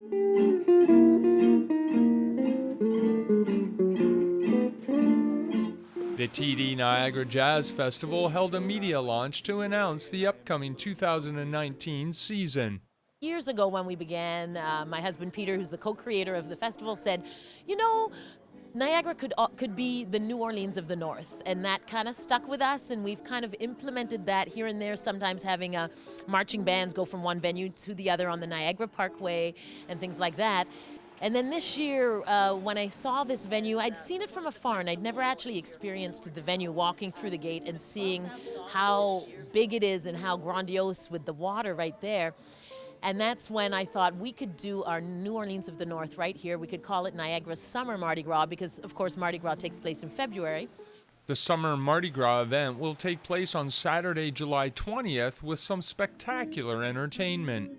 The TD Niagara Jazz Festival held a media launch to announce the upcoming 2019 season. Years ago when we began, my husband Peter, who's the co-creator of the festival, said, you know, Niagara could be the New Orleans of the North, and that kind of stuck with us, and we've kind of implemented that here and there, sometimes having marching bands go from one venue to the other on the Niagara Parkway and things like that. And then this year, when I saw this venue, I'd seen it from afar, and I'd never actually experienced the venue, walking through the gate and seeing how big it is and how grandiose with the water right there. And that's when I thought we could do our New Orleans of the North right here. We could call it Niagara Summer Mardi Gras because, of course, Mardi Gras takes place in February. The Summer Mardi Gras event will take place on Saturday, July 20th with some spectacular entertainment.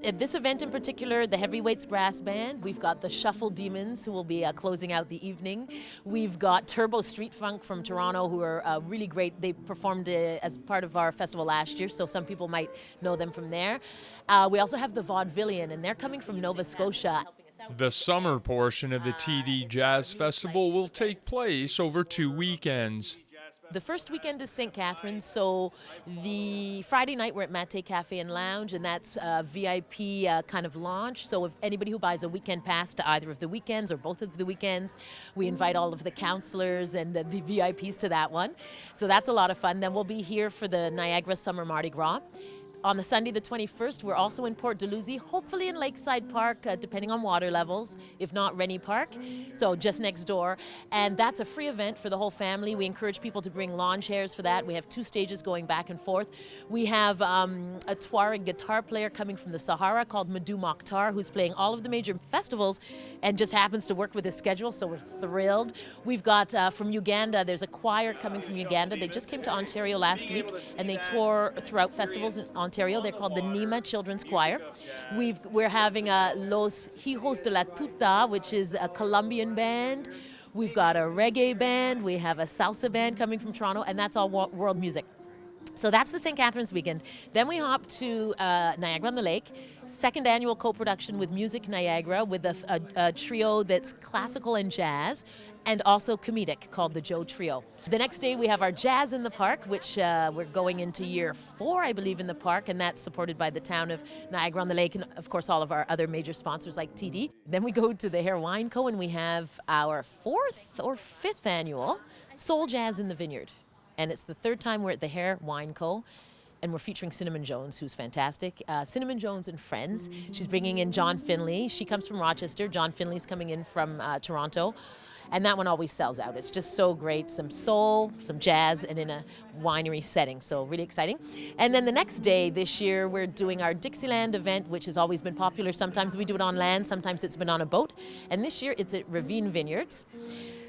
At this event in particular, the Heavyweights Brass Band, we've got the Shuffle Demons who will be closing out the evening. We've got Turbo Street Funk from Toronto who are really great. They performed as part of our festival last year, so some people might know them from there. We also have the Vaudevillian, and they're coming from Nova Scotia. The summer portion of the TD Jazz Festival will take place over 2 weekends. The first weekend is St. Catharines, so the Friday night we're at Mate Cafe and Lounge, and that's a VIP kind of launch. So if anybody who buys a weekend pass to either of the weekends or both of the weekends, we invite all of the counselors and the VIPs to that one. So that's a lot of fun. Then we'll be here for the Niagara Summer Mardi Gras. On the Sunday, the 21st, we're also in Port Dalhousie, hopefully in Lakeside Park, depending on water levels, if not Rennie Park, so just next door. And that's a free event for the whole family. We encourage people to bring lawn chairs for that. We have 2 stages going back and forth. We have a Tuareg guitar player coming from the Sahara called Madou Mokhtar, who's playing all of the major festivals and just happens to work with his schedule, so we're thrilled. We've got from Uganda, there's a choir coming from Uganda. They just came to Ontario last week, and they tour throughout festivals in Ontario. They're called the Nima Children's Choir. We're having Los Hijos de la Tuta, which is a Colombian band. We've got a reggae band. We have a salsa band coming from Toronto, and that's all world music. So that's the St. Catharines weekend. Then we hop to Niagara-on-the-Lake, second annual co-production with Music Niagara with a trio that's classical and jazz and also comedic called the Joe Trio. The next day we have our Jazz in the Park, which we're going into year 4, I believe, in the park, and that's supported by the town of Niagara-on-the-Lake and, of course, all of our other major sponsors like TD. Then we go to the Hair Wine Co. and we have our 4th or 5th annual Soul Jazz in the Vineyard. And it's the 3rd time we're at the Hair Wine Co. And we're featuring Cinnamon Jones, who's fantastic. Cinnamon Jones and friends. She's bringing in John Finley. She comes from Rochester. John Finley's coming in from Toronto. And that one always sells out. It's just so great. Some soul, some jazz, and in a winery setting. So really exciting. And then the next day this year, we're doing our Dixieland event, which has always been popular. Sometimes we do it on land. Sometimes it's been on a boat. And this year it's at Ravine Vineyards.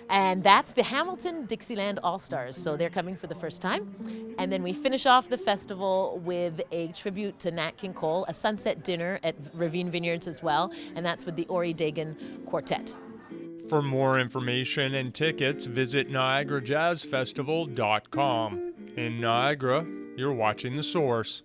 And that's the Hamilton Dixieland All-Stars, so they're coming for the first time. And then we finish off the festival with a tribute to Nat King Cole, a sunset dinner at Ravine Vineyards as well, and that's with the Ori Dagan Quartet. For more information and tickets, visit NiagaraJazzFestival.com. In Niagara, you're watching The Source.